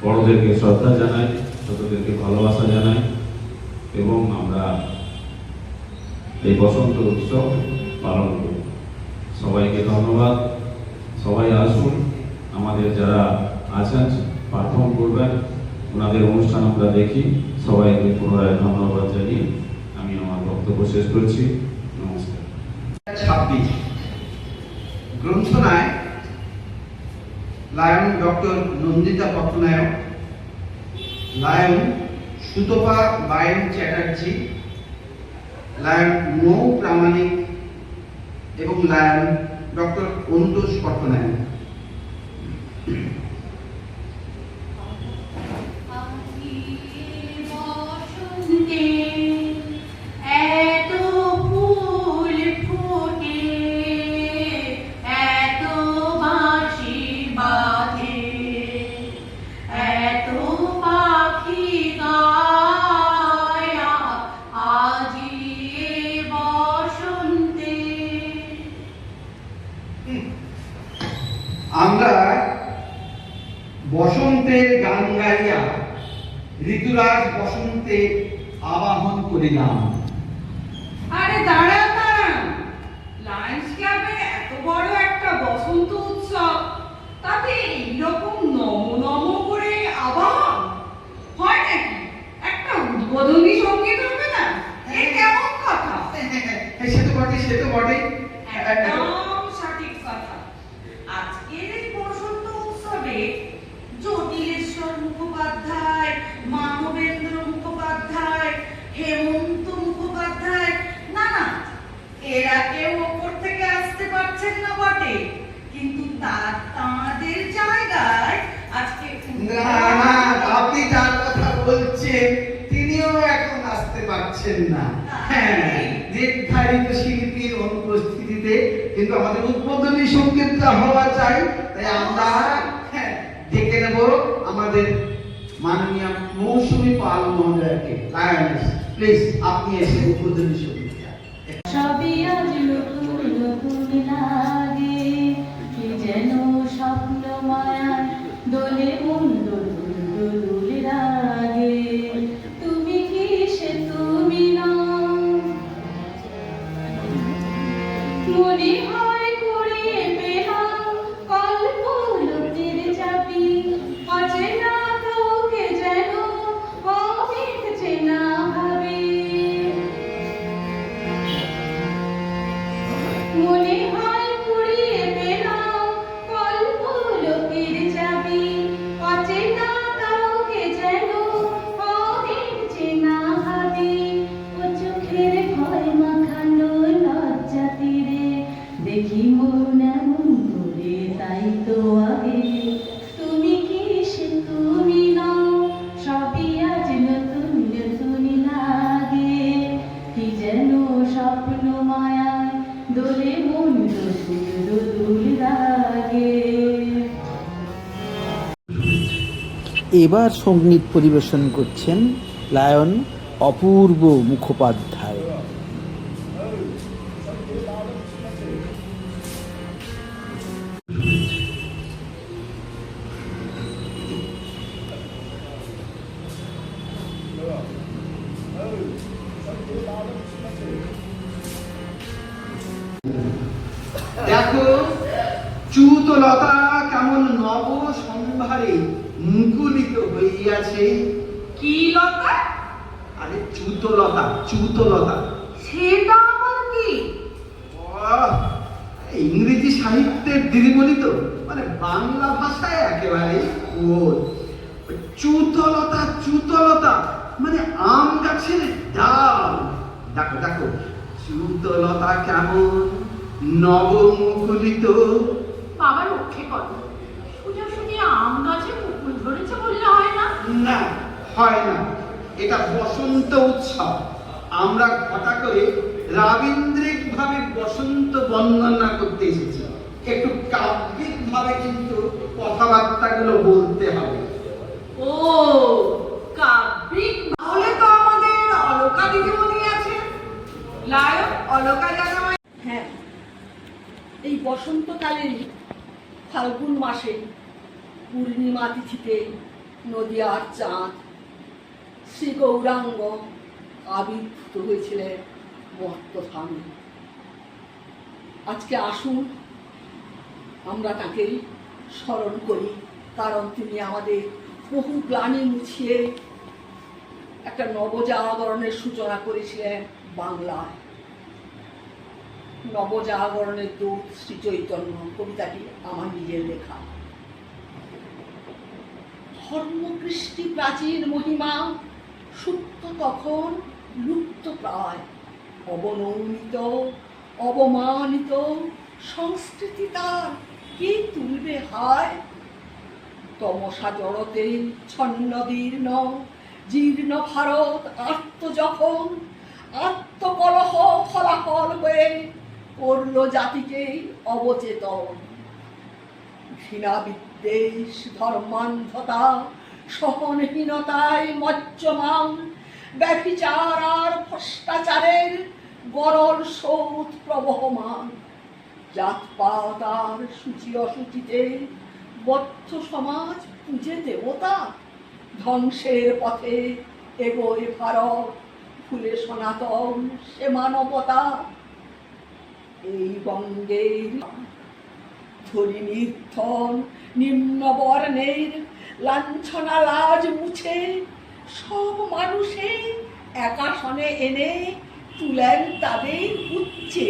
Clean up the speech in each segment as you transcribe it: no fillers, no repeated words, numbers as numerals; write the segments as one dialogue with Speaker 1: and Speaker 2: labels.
Speaker 1: বড়দেরকে শ্রদ্ধা জানাই, ছোটদেরকে ভালোবাসা জানাই এবং আমরা এই বসন্ত উৎসব পালন করি। সবাইকে ধন্যবাদ। সবাই আসুন, আমাদের যারা আছেন পারফর্ম করবেন, ওনাদের অনুষ্ঠান আমরা দেখি। সবাইকে পুনরায় ধন্যবাদ জানিয়ে আমি আমার বক্তব্য শেষ করছি। নমস্কার।
Speaker 2: 26 গ্রন্থনায় lion doctor Nandita Pattanayak, lion Sutapa Bayen Chatterjee, lion Mou Pramanik এবং লায়ন ডক্টর অনুতোষ পট্টনায়ক। আমরা বসন্তের গান গাইয়া ঋতুরাজ বসন্তে আবাহন করিলাম।
Speaker 3: আরে দাঁড়ান দাঁড়ান, লায়ন্স ক্লাবের এত বড় একটা বসন্ত উৎসব, তাতে এইরকম নম নম করে আবাহন হয় নাকি? একটা উদ্বোধনী সঙ্গীত হবে না? এ কেমন কথা?
Speaker 2: সে তো বটে, সে তো বটে।
Speaker 3: একদম সঠিক কথা। আজকের এই বসন্ত উৎসবে জটিলেশ্বর মুখোপাধ্যায়, মানবেন্দ্র মুখোপাধ্যায়, হেমন্ত মুখোপাধ্যায়, না না, এরা কেউ ওপর থেকে আসতে পারছেন না বটে, কিন্তু তাদের জায়গায় আজকে
Speaker 2: না না, আপনি যার কথা বলছেন তিনিও এখন আসতে পারছেন না। হ্যাঁ, নির্ধারিত শিল্পীর অনুপস্থিতিতে কিন্তু আমাদের উদ্বোধনী সঙ্গীতটা হওয়া চাই। তাই আমরা ডেকে নেব আমাদের মাননীয় মৌসুমী পাল মহোদয়কে। লায়ন্স, প্লিজ আপনি এসে উদ্বোধনী সঙ্গীতটা।
Speaker 4: সবই আজ নতুন নতুন লাগে, কি যেন স্বপ্ন মায়া দোলে মন দোল লাগে। তুমি কি সে তুমি না, মনে হয় কুড়িয়ে পেলাম কল্পলতির চাবি, অচেনা কাউকে যেন অনেক চেনা ভাবে। মনে হয় কুড়িয়ে পেলাম কল্পলতির চাবি, অচেনা কাউকে যেন অনেক চেনা ভাবে। ও চোখের ভয় মাখানো লজ্জা তীরে দেখি মন এমন করে, তাই তো আগে তুমি কি সে তুমি নাও, সবই আজ নতুন নতুন লাগে, কি যেন স্বপ্ন মায়ায় দোলে মন দোল লাগে।
Speaker 5: এবার সঙ্গীত পরিবেশন করছেন লায়ন অপূর্ব মুখোপাধ্যায়।
Speaker 2: দেখো চ্যুতলতা কেমন নব সম্ভারে মুকুলিত হইয়াছে।
Speaker 3: কি লতা?
Speaker 2: আরে চ্যুতলতা, চ্যুতলতা।
Speaker 3: সেটা আবার কি?
Speaker 2: ইংরেজি সাহিত্যের দিদিমণি তো, মানে বাংলা ভাষায় একেবারে কোল। চ্যুতলতা, চ্যুতলতা মানে আম গাছের ডাল। দেখো দেখো চ্যুতলতা কেমন নবমুকুলিত।
Speaker 3: বাবা রক্ষে করো, সোজাসুজি আম গাছে মুকুল ধরেছে বললে হয় না?
Speaker 2: না, হয় না। এটা বসন্ত উৎসব। আমরা ঘটা করে রাবীন্দ্রিক ভাবে বসন্ত বন্দনা করতে এসেছি। একটু কাব্যিক ভাবে কিন্তু কথাবার্তাগুলো বলতে হবে।
Speaker 3: ও জানি ফাল্গুন মাসে পূর্ণিমা তিথিতে নদিয়ার চাঁদ শ্রী গৌরাঙ্গ আবির্ভূত হয়েছিলেন মর্তধামে। আজকে আসুন আমরা তাকে স্মরণ করি, কারণ তিনি আমাদের বহু গ্লানি মুছিয়ে একটা নবজাগরণের সূচনা করেছিলেন বাংলায়। নবজাগরণের দূত শ্রী চৈতন্য কবিতাটি আমার নিজের লেখা। ধর্মকৃষ্টি প্রাচীন মহিমা সুপ্ত তখন লুপ্ত প্রায়, অবনমিত অবমানিত সংস্কৃতি তার কি তুলবে হায়। তমসা জড়তে ছন্নদীর্ণ জীর্ণ ভারত আত্ম যখন আত্মকলহ ফলাফল হয়ে করল জাতিকে অবচেতন। ঘৃণা বিদ্বেষ ধর্মান্ধতা সহনহীনতায় মজ্জমান, ব্যভিচার আর ভ্রষ্টাচারের গরল স্রোত প্রবহমান। জাতপাত আর সূচি অসূচিতে বদ্ধ সমাজ পূজে দেবতা, ধ্বংসের পথে এগোয় ভারত ভুলে সনাতন সে মানবতা। এই বঙ্গের ধরি নির্ধন নিম্ন বর্ণের লাঞ্ছনা লাজ মুছে সব মানুষে একাসনে এনে তুলেন তাদের উচ্চে।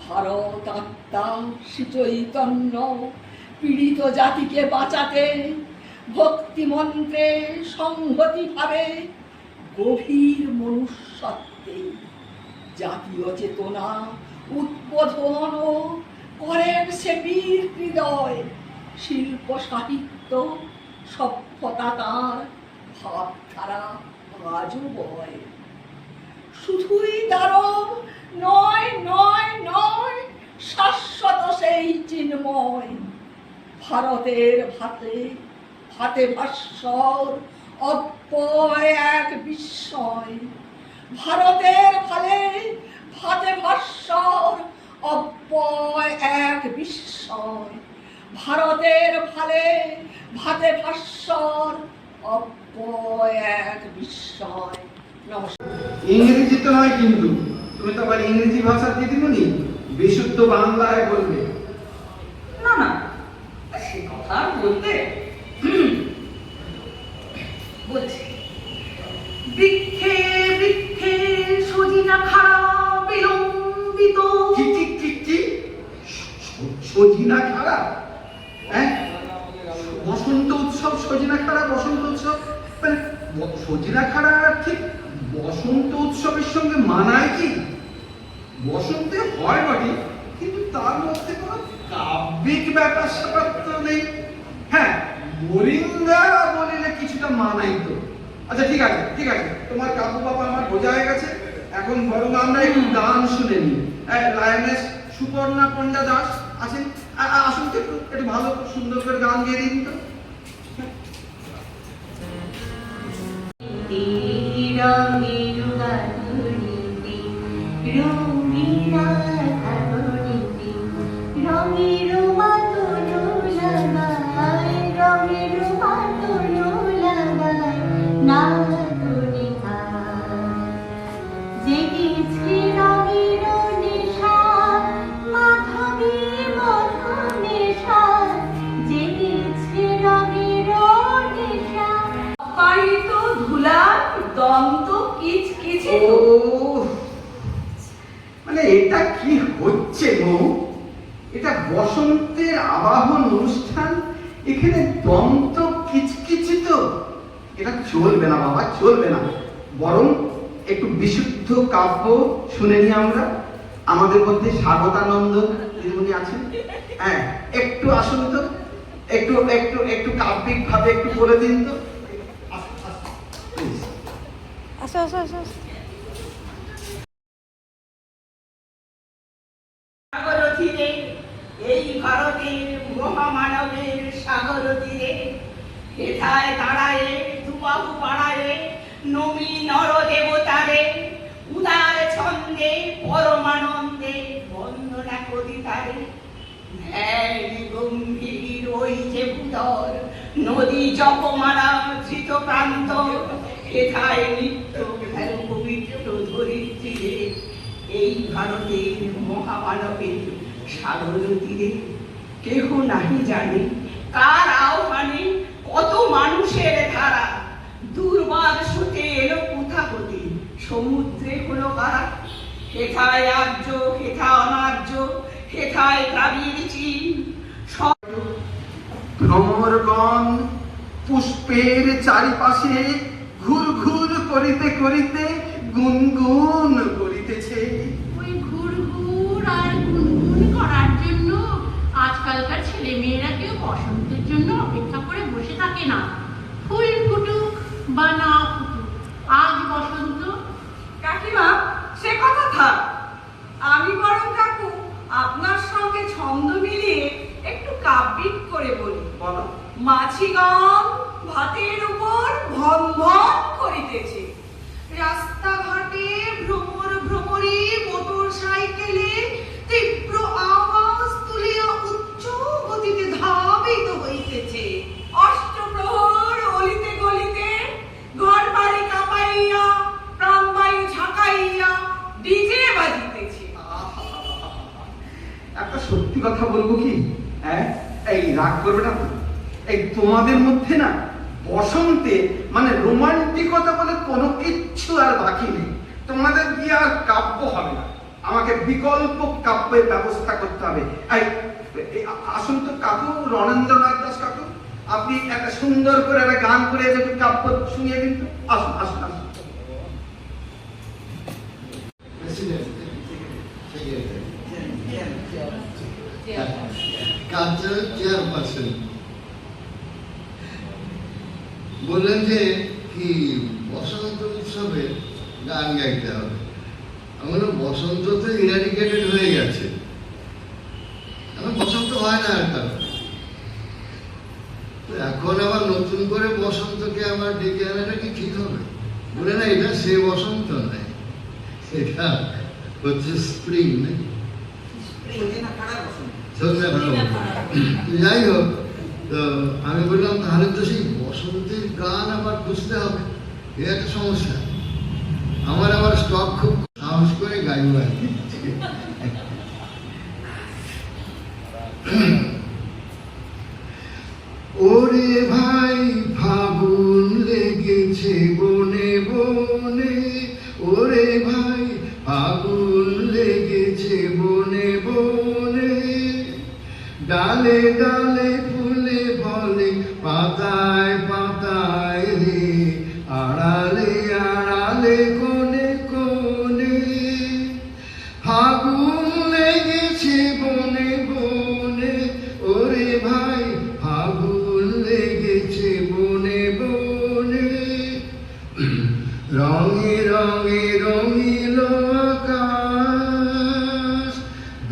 Speaker 3: ভারত আত্মা শ্রী চৈতন্য পীড়িত জাতিকে বাঁচাতে ভক্তি মন্ত্রে সংহতি ভাবে গভীর মনুষ্যত্বে জাতীয় চেতনা উদ্বোধন করেন সে বীর হৃদয়। শিল্প সাহিত্য সভ্যতা তাঁর ভাবধারা আজও বয়। শুধুই দারুণ নয় নয় নয়, শাশ্বত সেই চিন্ময়। ভারতের ভাতে ভাতে ভাস্বর অব্যয় এক বিস্ময়। ভারতের ভালে ভাতে ভাস্বর অব্যয় এক বিস্ময়। ভারতের ভালে ভাতে ভাস্বর অব্যয় এক বিস্ময়। নমস্কার।
Speaker 2: ইংরেজি তো নয় কিন্তু, তুমি তো আবার ইংরেজি ভাষা দিদিমণি, বিশুদ্ধ বাংলায় বলবে।
Speaker 3: না না, সে কথা আর বলতে। বলছি, বৃক্ষে বৃক্ষে সজিনা খাড়া বিলম্বিত।
Speaker 2: কি সজিনা খাড়া? হ্যাঁ, বসন্ত উৎসব সজিনা খাড়া, বসন্ত উৎসব মানে সজিনা খাড়া ঠিক বসন্ত উৎসবের সঙ্গে মানায় কি? বসন্তে হয় বটে, কিন্তু তার মধ্যে কোনো কাব্যিক ব্যাপার স্যাপার তো নেই। হ্যাঁ, মরিঙ্গা বলিলে কিছুটা মানাই তো। আচ্ছা ঠিক আছে ঠিক আছে, তোমার কাব্য বাবা আমার বোঝা হয়ে গেছে। এখন বরং আমরা একটু গান শুনে নিই। লায়নেস সুপর্ণা পণ্ডা দাস আছেন, আসুন তো একটু ভালো সুন্দর করে গান গেয়ে দিন তো। মানে এটা কি হচ্ছে গো? এটা বসন্তের আবাহন অনুষ্ঠান, এখানে দন্ত কিচকিচিত। এটা চলবে না বাবা, চলবে না। বরং একটু বিশুদ্ধ কাব্য শুনে নি আমরা। আমাদের মধ্যে স্বাগতানন্দ দিদিমণি আছেন, হ্যাঁ একটু আসুন তো, একটু একটু একটু কাব্যিক ভাবে একটু বলে দিন তো।
Speaker 4: আসো আসো আসো।
Speaker 3: সাগর তীরে, এই ভারতের মহামানবের সাগর তীরে, হেথায় দাঁড়ায় দুবাহু বাড়ায় নমী নর দেবতারে, উদার ছন্দে পরমানন্দে বন্দনা করি তারে। ধ্যান গম্ভীর ওই যে ভূতর নদী জপমালা ধৃত প্রান্ত, হেথায় নিত্য ভেল পবিত্র ধরিত্রীরে এই ভারতের মহামানবের সাগর তীরে। কেহ নাহি জানে কার আহ্বানে কত মানুষের ধারা, দুর্বার স্রোতে এলো কোথা হতে সমুদ্রে হলো কারা। হেথায় আর্য হেথা অনার্য, হেথায় দ্রাবিড় চীন।
Speaker 2: ভ্রমরগণ পুষ্পের চারিপাশে ঘুর ঘুর করিতে করিতে গুনগুন করিতেছে।
Speaker 6: ওই ঘুরঘুর আর গুনগুন করার জন্য আজকালকার ছেলে মেয়েরা কেউ বসন্তের জন্য অপেক্ষা করে বসে থাকে না। ফুল ফুটুক বা না ফুটুক, আজ বসন্ত।
Speaker 3: কাকিমা, সে কথা থাক। আমি বরং কাকু আপনার সঙ্গে ছন্দ মিলিয়ে একটু কাব্যিক করে বলি।
Speaker 2: বলো।
Speaker 3: মাছিগণ ভাতের উপর ভন ভন করিতেছে, রাস্তাঘাটে ভ্রমর ভ্রমরে মোটর সাইকেলে তীব্র আওয়াজ তুলিয়া উচ্চ গতিতে ধাবিত হইতেছে। অষ্টপ্রহর অলিতে গলিতে ঘর বাড়ি কাঁপাইয়া প্রাণবায়ু ঝাঁকাইয়া ডিজে বাজিতেছে।
Speaker 2: একটা সত্যি কথা বলবো কি, হ্যাঁ, এই রাগ করবে না তো? এই তোমাদের মধ্যে না বসন্তে মানে রোমান্টিকতা বলে কোনো কিচ্ছু আর বাকি নেই। তোমাদের কি আর কাব্য হবে না, আমাকে বিকল্প কাব্যের ব্যবস্থা করতে হবে। আসুন তো কাকু, রণেন্দ্রনাথ দাস কাকু, আপনি একটা সুন্দর করে একটা গান করে একটু কাব্য শুনিয়ে দিন তো। আসুন আসুন আসুন।
Speaker 7: কালচারাল চেয়ারপারসন বললেন যে কি বসন্ত উৎসবে গান গাইতে হবে। আমার বসন্ত তো ইরাডিকেটেড হয়ে গেছে, এখন বসন্ত হয় না আর কারণ। এখন আবার নতুন করে বসন্তকে আমার ডেকে আনাটা কি ঠিক হবে? বলে না, এটা সে বসন্ত নয়, এটা হচ্ছে স্প্রিং। যাই হোক, তো আমি বললাম তাহলে তো সেই বসন্তের গান আবার বুঝতে হবে, এ একটা সমস্যা। আমার আবার স্টক খুব সাহস করে গাইব আর কি। ওরে ভাই ফাগুন লেগেছে বনে বনে, ওরে ভাই ফাগুন লেগেছে বনে বনে, ডালে ডালে ফুলে বলে পাতায় পাতায় রে, আড়ালে আড়ালে কোনে কোনে, ফাগুন লেগেছে বনে বনে, ওরে ভাই ফাগুন লেগেছে বনে বনে, রঙে রঙে রঙিল আকাশ,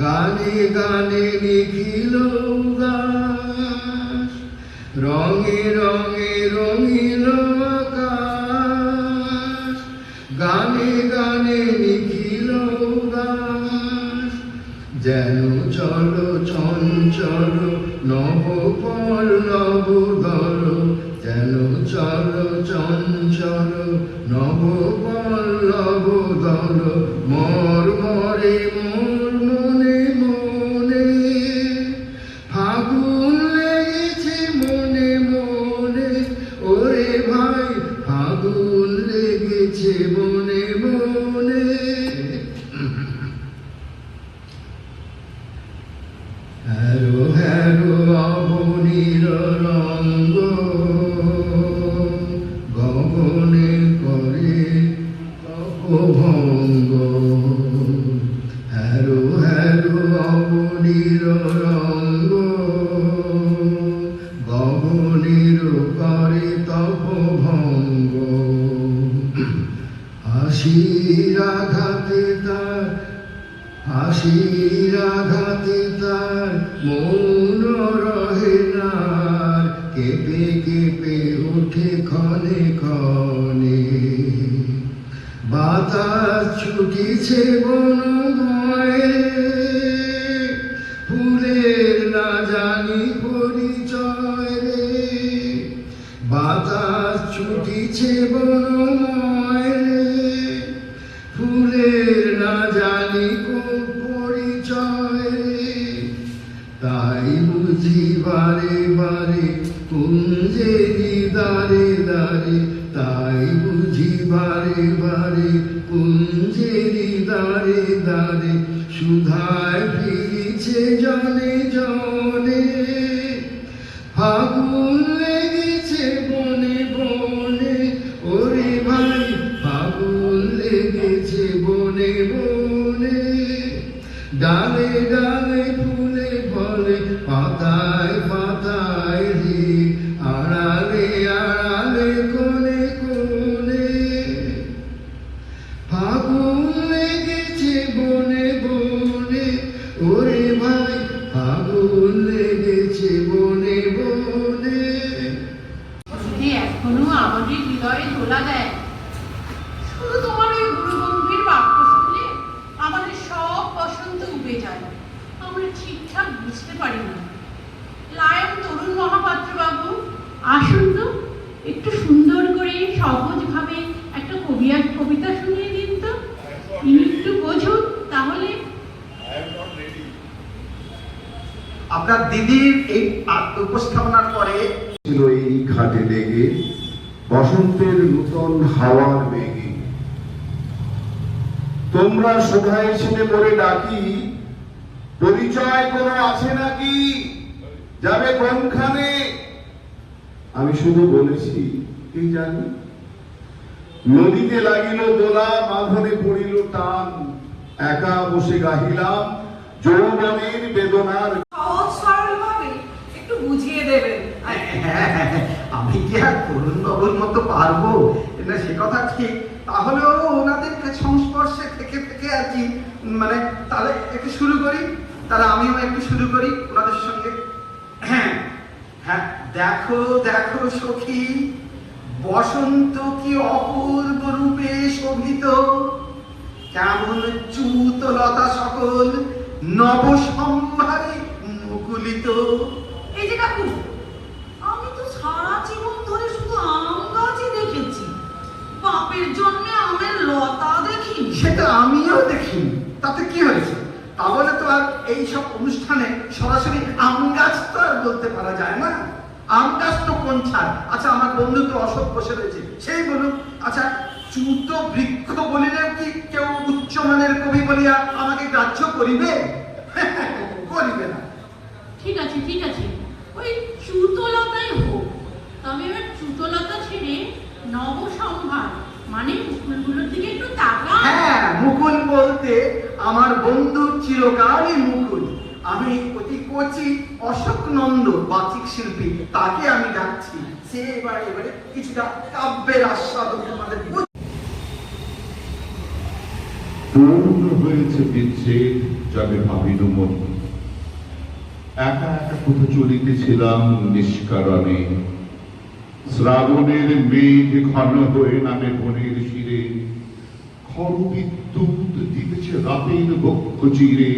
Speaker 7: গানে গানে লিখিল উদাস, রঙে রঙে রঙিল আকাশ, গানে গানে লিখিল উদাস, যেন চলো চঞ্চল নব পল্লব দল, যেন চলো চঞ্চল নব পল্লব দল, মর মরে মোর মনে মনে, ফাগুন লেগেছে মনে মনে, ওরে ভাই ফাগুন লেগেছে মনে মনে। হ্যারো হ্যারো অবনীর রঙ্গ, গগনে করে তপভঙ্গ, হ্যারো হ্যারো অবনীর রঙ্গ, গগনের করে তপভঙ্গ, হাসির আঘাতে তার, হাসির আঘাতে তার মৌন রহে না, কেঁপে কেঁপে ওঠে ক্ষণে ক্ষণে, বাদ বাতাস ছুটিছে বনময়, ফুলের না জানি পরিচয় রে। বাতাস ছুটিছে বনময় রে, ফুলের না জানি পরিচয় রে। তাই বুঝি বারে বারে কুঞ্জেরি দারে দারে, তাই বুঝি বারে বারে কুঞ্জেরি দারে দারে, সুধায় ফিরিছে জনে জনে। ফাগুন লেগেছে বনে বনে, ওরে ভাই ফাগুন লেগেছে বনে বনে। ডালে ডালে ফুলে ফলে, পাতায় পাতায় রে, আড়ালে আড়ালে কোণে কোণে। ফাগুন লেগেছে বনে বনে, ওরে ভাই ফাগুন লেগেছে বনে বনে।
Speaker 6: যে এখনো আমাদের হৃদয়ে দোলা দেয়। শুধু তোমার ওই গুরুগম্ভীর বাক্য শুনলে আমাদের সব বসন্ত উবে যায়। আমরা ঠিকঠাক বুঝতে পারি না। লায়ন তরুণ মহাপাত্র বাবু, আসুন তো, একটু সুন্দর করে সহজভাবে একটা কবিতা শুনিয়ে দিন তো। ইনি একটু বোঝুন তাহলে।
Speaker 2: আপনার দিদির এই উপস্থাপনার পরে
Speaker 8: ছিল এই ঘাটে লেগে বসন্তের নূতন হাওয়ার বেগে। তোমরা শোভায় ছিলে পরে ডাকি, পরিচয় কোনো আছে নাকি, যাবে কোনখানে? আমি শুধু বলেছি কি জানি। নদীতে লাগিল দোলা, বাঁধনে পড়িল টান, একা বসে গাহিলাম যৌবনের বেদনার।
Speaker 3: সহজ সরল ভাবে একটু বুঝিয়ে দেবেন।
Speaker 2: আমি কি আর তরুণ বাবুর মতো পারবো না, সে কথা ঠিক। তাহলেও ওনাদের সংস্পর্শে থেকে থেকে আর কি, মানে তাহলে একটু শুরু করি, তাহলে আমিও একটু শুরু করি ওনাদের সঙ্গে। হ্যাঁ হ্যাঁ, দেখো দেখো সখী, বসন্ত কি অপূর্ব রূপে শোভিত, কেমন চ্যুত লতা সকল নব সম্ভারে মুকুলিত।
Speaker 3: এই যে কাকু, আমি তো সারা জীবন ধরে শুধু আম গাছই দেখেছি, বাপের জন্মে আমের লতা দেখিনি।
Speaker 2: সেটা আমিও দেখিনি, তাতে কি হয়েছে? তাহলে তো আর এইসব অনুষ্ঠানে সরাসরি আম গাছ তো আর বলতে পারা যায় না। আম গাছ তো কোন ছাড়? আচ্ছা, আমার বন্ধু তো অশোক বসে রয়েছে, সেই বলুন। আচ্ছা, চ্যুত বৃক্ষ বলিলেও কি কেউ উচ্চমানের কবি বলিয়া আমাকে গ্রাহ্য করিবে? করিবে না।
Speaker 6: ঠিক আছে ঠিক আছে, ওই চ্যুতলতাই হোক। তবে এবার চ্যুতলতা ছেড়ে নবসম্ভার মানে মুকুলগুলোর দিকে একটু তাকান।
Speaker 2: হ্যাঁ, মুকুল বলতে আমার বন্ধু চিরকালই মুকুল। আমি অতি কচি অশোক নন্দ বাচিক শিল্পী, তাকে আমি ডাকছি। সে এবারে কিছুটা কাব্যের আস্বাদন তোমাদের
Speaker 8: পূর্ণ হয়েছে বিচ্ছেদ, যাবে ভাবিল মন। একা একা কোথা চলিতেছিলাম নিষ্কারণে, শ্রাবণের মেঘ ঘন হয়ে নামে বনের শিরে, খড় বিদ্যুৎ দিতেছে রাতের বক্ষ চিরে।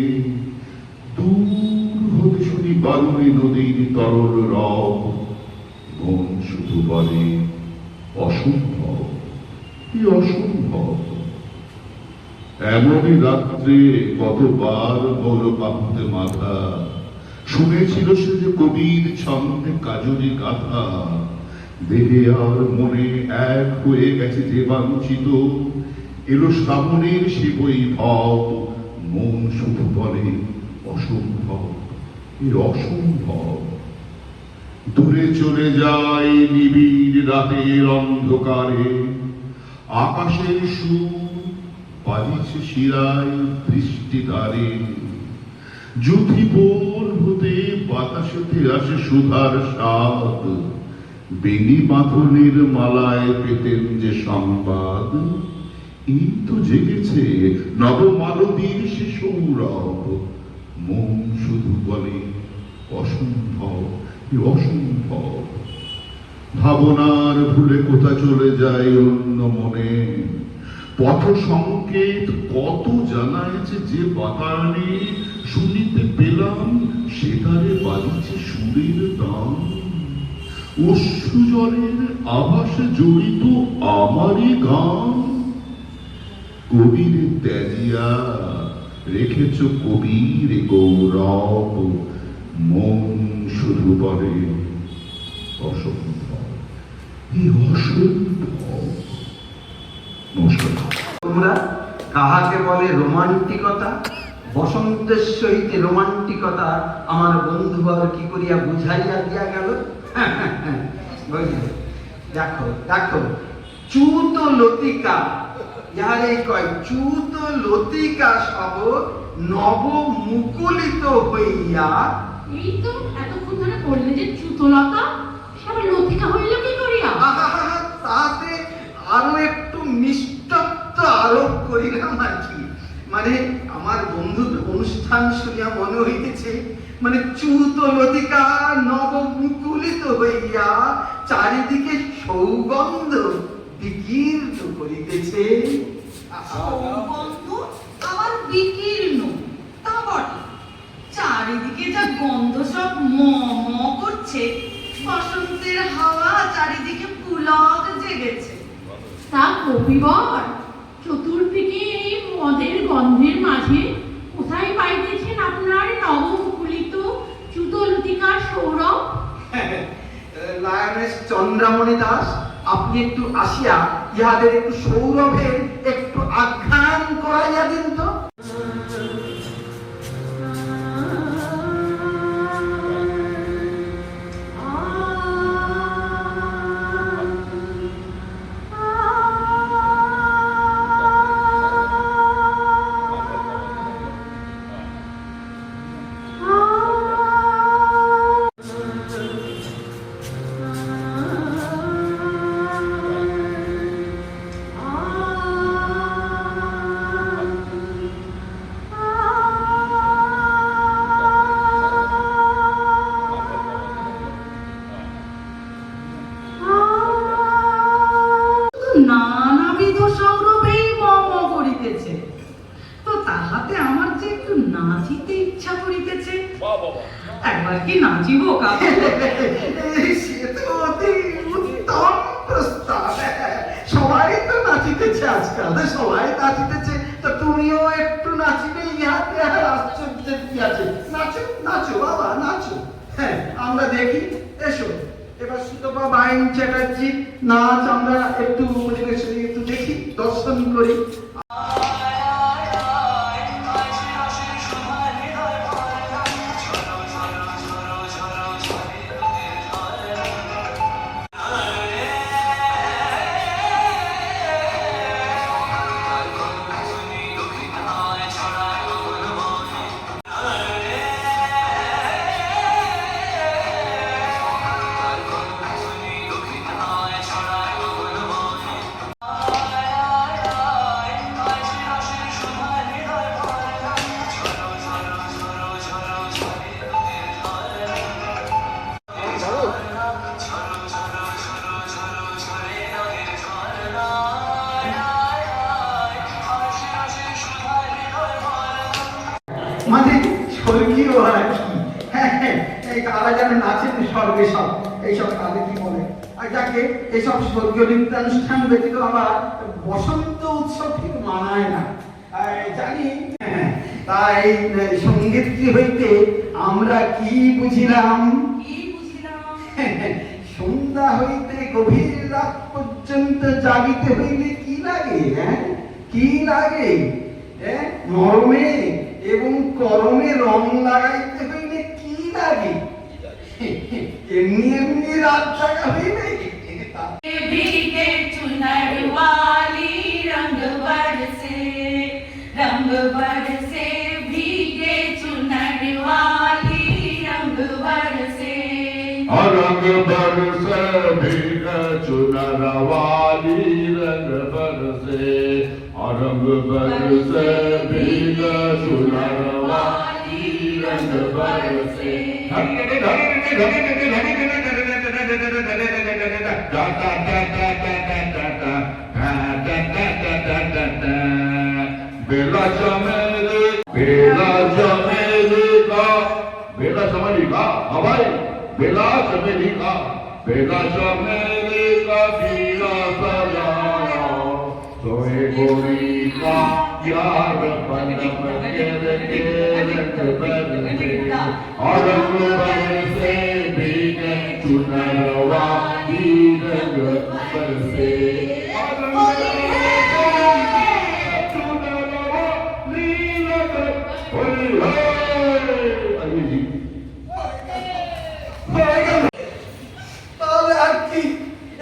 Speaker 8: দূর হতে শুনি বারুণী নদীর তরল রব, মন শুধু বলে অসম্ভব, কি অসম্ভব। এমনই রাত্রে কতবার বড় কাঁপতে মাথা, শুনেছিল সে যে কবির ছন্দে কাজলি গাথা। দেহে আর মনে এক হয়ে গেছে যে বাঞ্ছিত, এলো শ্রাবণের সে বৈভব, মন শুধু বলে অসম্ভব, এ অসম্ভব। দূরে চলে যায় নিবিড় রাতের অন্ধকারে, আকাশের সুর বাজিছে শিরায় বৃষ্টি ধারে। যুথি বোর হতে বাতাসেতে আসে সুধার স্বাদ, বেনি বাঁধনের মালায় পেতেন যে সংবাদ। এই তো জেগেছে নবমালতীর সে সৌরভ, মন শুধু বলে অসম্ভব, অসম্ভব। ভাবনার ভুলে কোথা চলে যায় অন্য মনে, পথ সংকেত কত জানাইছে যে বাতায়নে, শুনিতে পেলাম সেতারে বাজিছে সুরের দাম। অশ্রু জলের আভাসে জড়িত আমারই গান। কবির ত্যাজিয়া রেখেছ কবির গৌরব, মন শুধু বলে অসম্ভব, এই অসম্ভব। নমস্কার।
Speaker 2: তোমরা কাহাকে বলে রোমান্টিকতা? বসন্তের সহিত রোমান্টিকতা আমার বন্ধুবর কি করিয়া বুঝাইয়া দিয়া গেল। বুঝলে? দেখো দেখো, চূত লতিকা, ইহারে কয় চূত লতিকা সব নব মুকুলিত হইয়া।
Speaker 6: এই তো এতক্ষণ ধরে বললে যে চুতলতা, সে আবার লতিকা হইল কি করিয়া?
Speaker 2: আহা, তাতে আরো একটু মিষ্টত্ব আরোপ করিলাম আর কি। মানে আমার বন্ধুর অনুষ্ঠান শুনিয়া মনে হইতেছে, মানে চূত লতিকা নব মুকুলিত হইয়া চারিদিকে সৌগন্ধ বিকীর্ণ করিতেছে।
Speaker 3: সৌগন্ধ আবার বিকীর্ণ, তা বটে। চারিদিকে যা গন্ধ সব ম ম করছে, বসন্তের হাওয়া চারিদিকে পুলক জেগেছে।
Speaker 6: তা কবিবর, চতুর্দিকে এই মদের গন্ধের মাঝে কোথায় পাইতেছেন আপনার নবমুকুলিত চুতলতিকার সৌরভ?
Speaker 2: লায়নেস চন্দ্রামণি দাস, আপনি একটু আসিয়া ইহাদের একটু সৌরভের একটু আখ্যান করাইয়া দিন তো।
Speaker 3: নানাবিধ সৌরভেই মম করিতেছে, তো তাহাতে আমার যে একটু নাচিতে ইচ্ছা করিতেছে। একবার কি নাচিব কাকু?
Speaker 2: সে তো অতি উত্তম প্রস্তাব। সবাই তো নাচিতেছে আজকাল, সবাই নাচিতেছে, তা তুমিও একটু নাচিবে, ইহাতে আর আশ্চর্যের কি আছে? নাচো নাচো বাবা, নাচো। হ্যাঁ, আমরা দেখি। এসো এবার সুতপা বাইন চ্যাটার্জি নাচ আমরা একটু পরিবেশনে একটু দেখি, দর্শন করি। মানে স্বর্গীয় আর কি। হ্যাঁ, এই তারা যেন নাচেন স্বর্গে সব, এইসব তাদের কি বলে। আর যাকে এইসব স্বর্গীয় নৃত্যানুষ্ঠান ব্যতীত আবার বসন্ত উৎসব ঠিক মানায় না জানি। তাই সঙ্গীতটি হইতে আমরা কি বুঝিলাম?
Speaker 3: কি বুঝিলাম?
Speaker 2: সন্ধ্যা হইতে গভীর রাত পর্যন্ত জাগিতে হইলে কি লাগে? হ্যাঁ, কি লাগে? মরমে এবং করমে রং লাগাইতে হইলে কি লাগে? এমনি এমনি রাত জাগা হইবে?
Speaker 3: भीगे चुनर वाली रंग बरसे, रंग बरसे, भीगे चुनर वाली रंग बरसे।
Speaker 8: रंग बरसे भीगे चुनर वाली रंग बरसे, रंग बरसे भीगे चुनर वाली रंग बरसे। चमेली बेला चमेली का बेला चमेली का हाँ भाई बेला चमेली का बेला चमेली का दिया सजाया सोए गोरी का यार बन के रंग बरसे और रंग बरसे भीगे चुनरवा ही रंग बरसे
Speaker 2: তাহলে আর কি,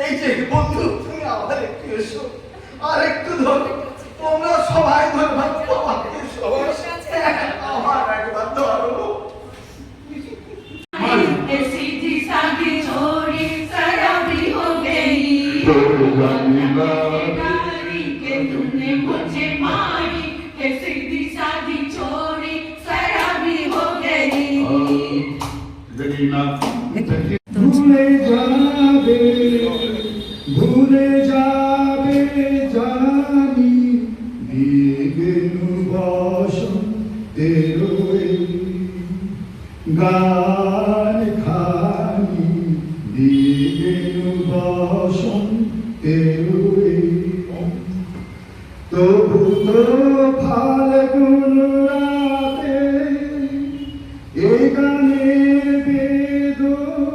Speaker 2: এই যে বন্ধু তুমি আবার একটু এসো, আর একটু ধরো, তোমরা সবাই ধরবা, আমাকে এসো। আমার একবার ধরো।
Speaker 3: सीधी सादी छोड़ी शराबी हो गई गाड़ी के तूने मुझे मारी है सीधी सादी छोड़ी शराबी हो गई
Speaker 2: ভুলে যাবে জানি দিগেনু বসন্তের গান খানি দিগেনু বসন্তের তবু তো ফাল্গুন রাতে এ গানের বেদনাতে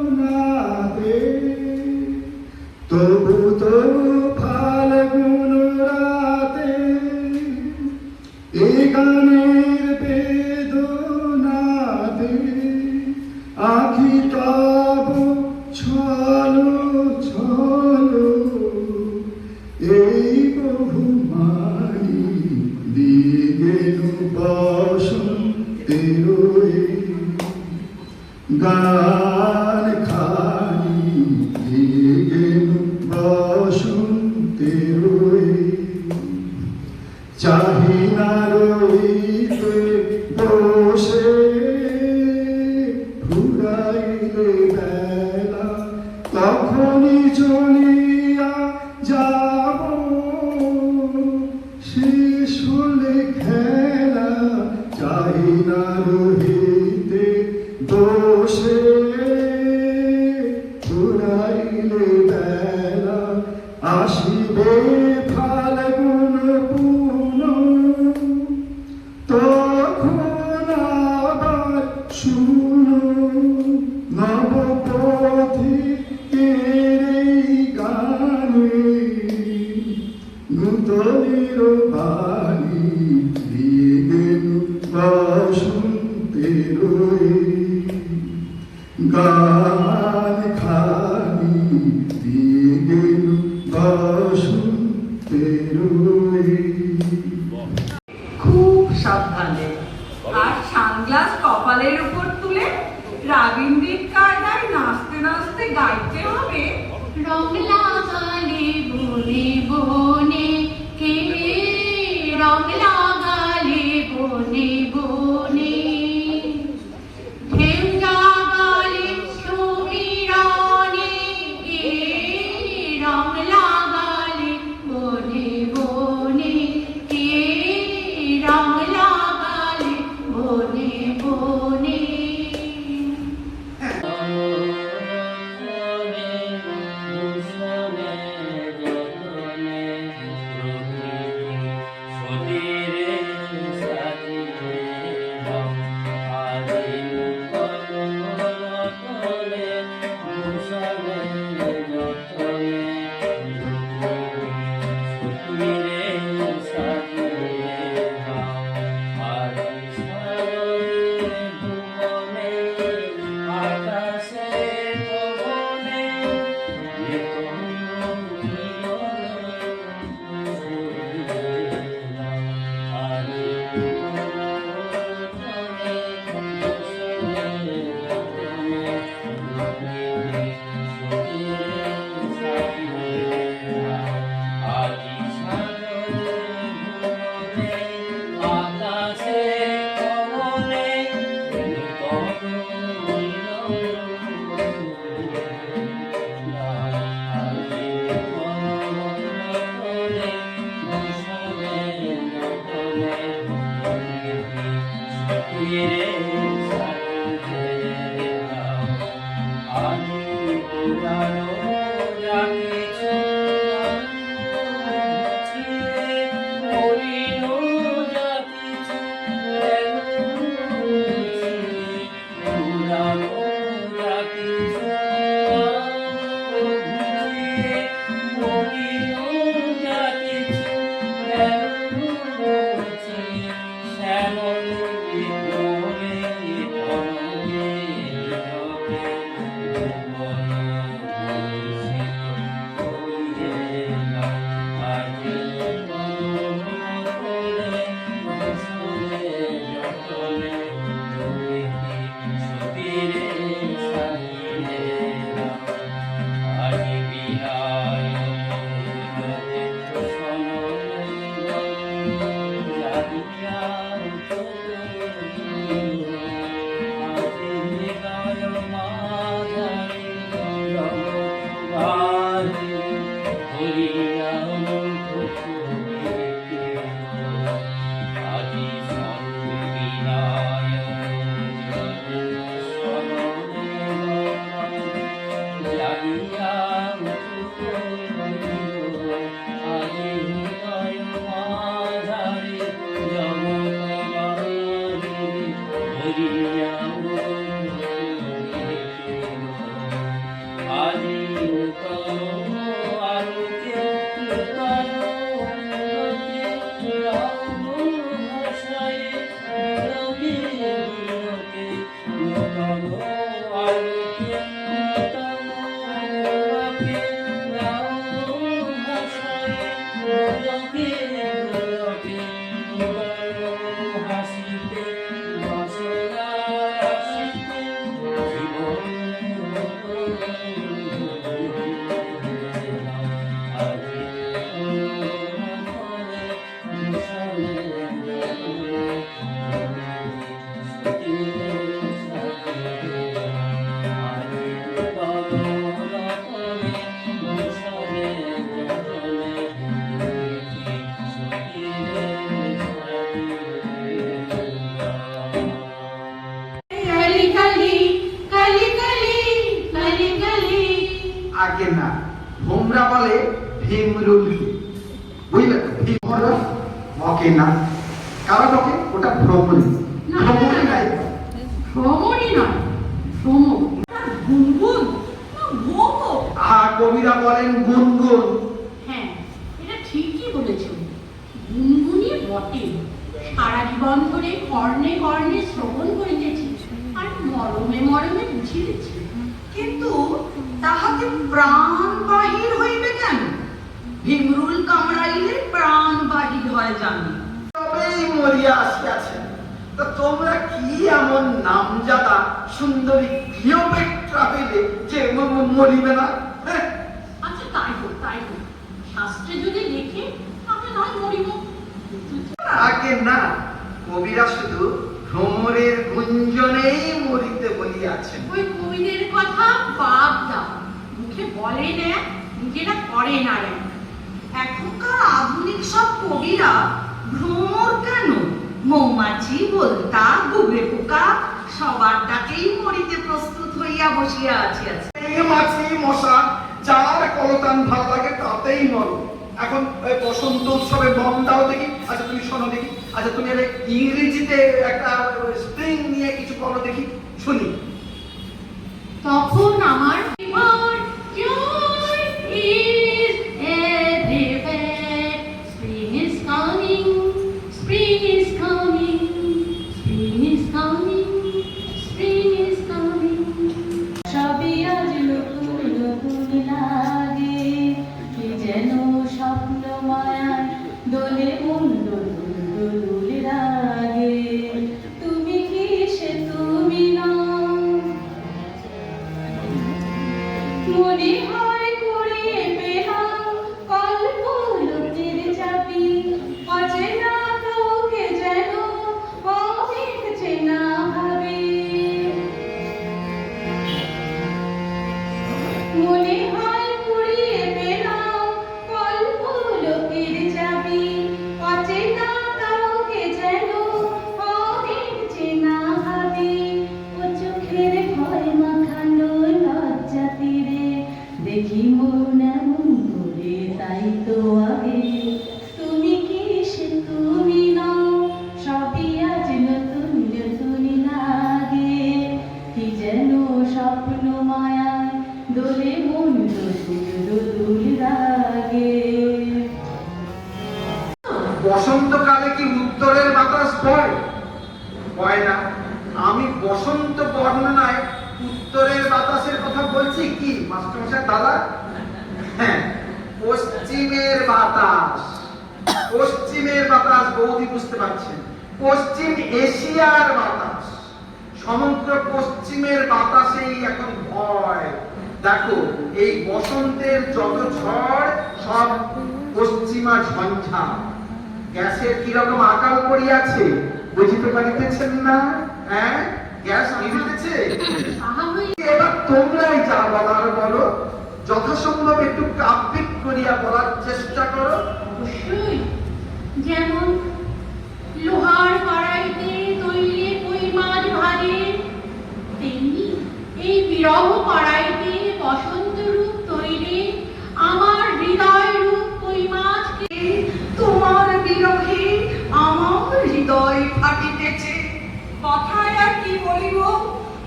Speaker 2: তবু তো ফাল্গুন রাতে এ গানের বেদনাতে আখি তব ছলো ছলো এই বহুমানি দিগেনু বসন্তের গান খানি দিগেনু বসন্তের চাহি না রইতে বসে ফুরাইলে বেলা তখনই চলিয়া যাব শেষ হলে খেলা চাহি না রহিতে বসে ফুরাইলে বেলা আসিবে ফাল্গুন পুন তখন আবার শুনো নবপথিকের এই গানে নূতনের বাণী দিগেনু বসন্তের গান খানি দিগেনু বসন্তের
Speaker 3: খুব সাবধানে আর সানগ্লাস কপালের উপর তুলে রাগিন্দির কায়দায় নাচতে নাচতে গাইতে হবে
Speaker 6: রং লাগালে বনে বনে কে রং লাগালে বনে বনে ঢেউ লাগালে সমীরণে কে রং লাগালে বনে বনে কে রং লাগালে বনে বনে
Speaker 2: আগে না, ভোমরা বলে ভীমরুলকে, বুঝলে তো? ভীমরা বকে না, কারা বকে? ওটা ভ্রমণী, ভ্রমণী নাই।
Speaker 6: ভ্রমণই নয়, ভ্রমণ।
Speaker 3: গুনগুন না ভোগো?
Speaker 2: কবিরা বলেন গুনগুন।
Speaker 6: হ্যাঁ, এটা ঠিকই বলেছ, গুনগুনি বটে। সারা জীবন ধরে কর্ণে কর্ণে শ্রবণ করিতেছি আর মরমে মরমে বুঝিতেছি।
Speaker 3: কিন্তু তাহাতে প্রাণ বাহির হইবে কেন? ভীমরুল কামড়াইলে প্রাণ বাহির হয় জানি।
Speaker 2: তবেই মরিয়া আসিয়াছেন। তা তোমরা কি এমন নামজাদা সুন্দরী ক্লিওপেট্রা পেলে যে মরিবে না? হ্যাঁ,
Speaker 6: আচ্ছা তাই হোক, তাই হোক। শাস্ত্রে যদি দেখে তাহলে নয় মরিব।
Speaker 2: আগে না, কবিরা শুধু ভ্রমরের গুঞ্জনেই মরিতে বলিয়াছেন।
Speaker 6: ওই কবিদের কথা বাদ দাও, মুখে বলে না, নিজেরা করে না রে।
Speaker 3: এখনকার আধুনিক সব কবিরা ভ্রমর কেন, মৌমাছি, বলতা, গুবরে পোকা সবার ডাকেই মরিতে প্রস্তুত হইয়া বসিয়া আছিয়াছে।
Speaker 2: এই মাছি মশা যার কলতান ভালো লাগে তাতেই মরো। এখন বসন্ত উৎসবে বম দাও দেখি। আচ্ছা তুমি শোনো দেখি, আচ্ছা তুমি ইংরেজিতে একটা স্প্রিং নিয়ে কিছু বলো দেখি, শুনি।
Speaker 6: তখন আমার joy is everywhere. Spring is coming, spring is coming, spring is coming, spring is coming. সবই আজ নতুন নতুন লাগে, কি যেন স্বপ্ন মায়ার দোলে মন দোলুল দোলুল লাগে। তুমি কি সে তুমি নও, মনে হয় কুড়িয়ে পেলাম কল্পলতির চাবি, অচেনা কাউকে যেন অনেক চেনা ভাবে। মনে হয় কুড়িয়ে পেলাম কল্পলতির চাবি, অচেনা কাউকে যেন অনেক চেনা ভাবে। ও চোখের ভয় মাখানো লজ্জা তীরে দেখি মন এমন করে, তাই তো আগে। তুমি কি সে তুমি নও, সবই আজ নতুন নতুন লাগে, কি যেন স্বপ্ন মায়ায় দোলে মন দোলুল দোলুল লাগে।
Speaker 2: বসন্তকালে কি উত্তরের বাতাস বয়? বয় না। আমি বসন্ত বর্ণনায় উত্তরের বাতাসের কথা বলছি কি মাস্টারমশাই দাদা? হ্যাঁ, পশ্চিমের বাতাস। পশ্চিমের বাতাস বৌদি বুঝতে পারছেন, পশ্চিম এশিয়ার বাতাস। সমগ্র পশ্চিমের বাতাসেই এখন ভয়। দেখো এই বসন্তের যত ঝড় সব পশ্চিমা ঝঞ্ঝা। গ্যাসের কিরকম আকাল পড়িয়াছে বুঝিতে পারিতেছেন না? হ্যাঁ, গ্যাস নিভিতেছে। এবার তোমরাই যা বলার বলো, যথাসম্ভব একটু কাব্যিক করিয়া বলার চেষ্টা করো।
Speaker 6: অবশ্যই, যেমন লোহার কড়াইতে তৈরি কই মাছ ভাজে, তেমনি এই বিরহ কড়াইতে বসন্ত রূপ তৈরি আমার হৃদয় রূপ কই মাছকে।
Speaker 3: তোমার বিরহে আমার হৃদয় ফাটিতেছে। কথায় আর কি বলিব,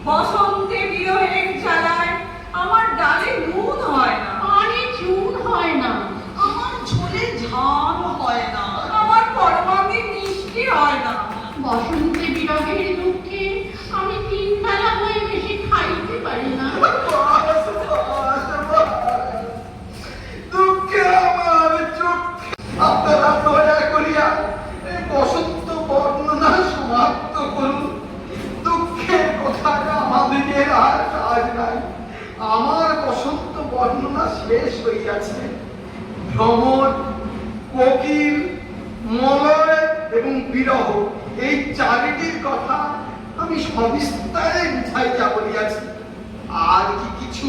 Speaker 3: বসন্তে বিরহের জ্বালায় আমার ডালে নুন হয় না,
Speaker 6: পানি চুন হয় না,
Speaker 3: আমার ঝোলে ঝাল হয় না, আমার পরমাণে মিষ্টি হয় না।
Speaker 6: বসন্তে বিরহের দুঃখে আমি 3 বেলা হয়ে বেশি খাইতে পারি না।
Speaker 2: দুঃখে আমার চোখ। আপনারা দয়া করিয়া এই বসন্ত বর্ণনা সমাপ্ত করুন। দুঃখের কথায় আমাদের আর কাজ নাই। আমার বসন্ত বর্ণনা শেষ হইয়াছে। ভ্রমর, কোকিল, মলয় এবং বিরহ এই চারিটির কথা আমি সবিস্তারে বুঝাইয়া বলিয়াছি। আর কি কিছু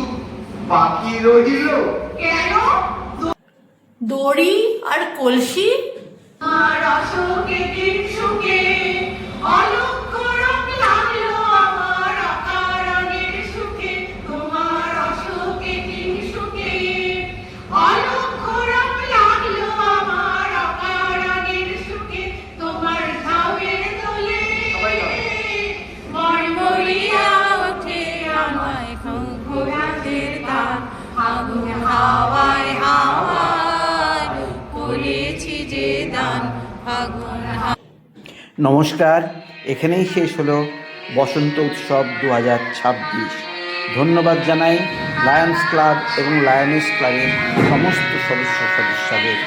Speaker 2: বাকি রহিল?
Speaker 3: কেন?
Speaker 6: দড়ি আর কলসি,
Speaker 3: আমার অশোকে দিন সুখে অলক্ষ্য রং লাগলো আমার অকারণের সুখে। তোমার অশোকে দিন সুখে
Speaker 5: নমস্কার, এখানেই শেষ হলো বসন্ত উৎসব 2026। ধন্যবাদ জানাই লায়ন্স ক্লাব এবং লায়নেস ক্লাবের সমস্ত সদস্যদের।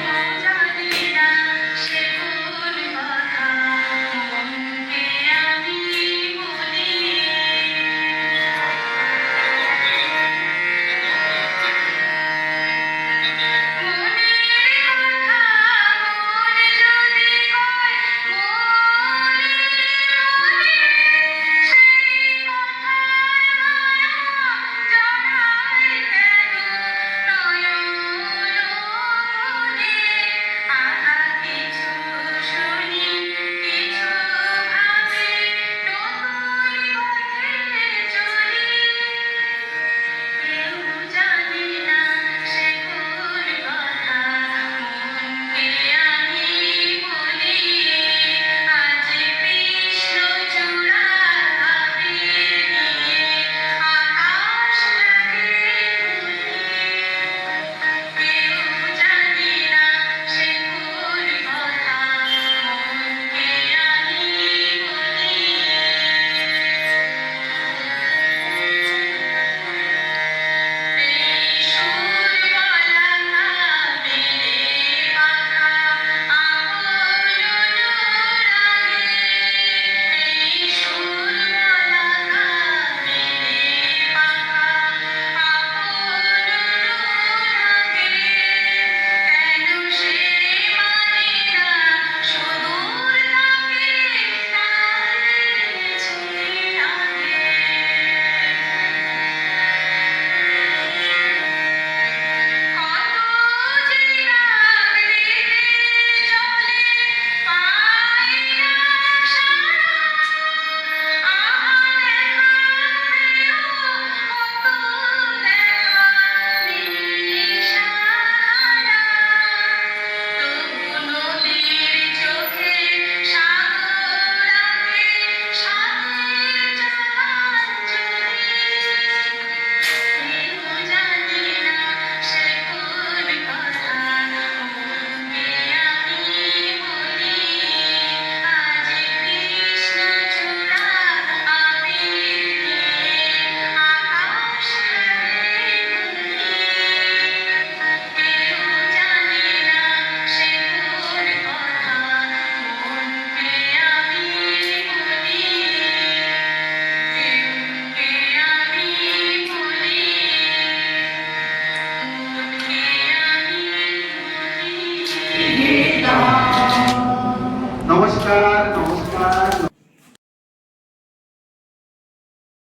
Speaker 2: নমস্কার।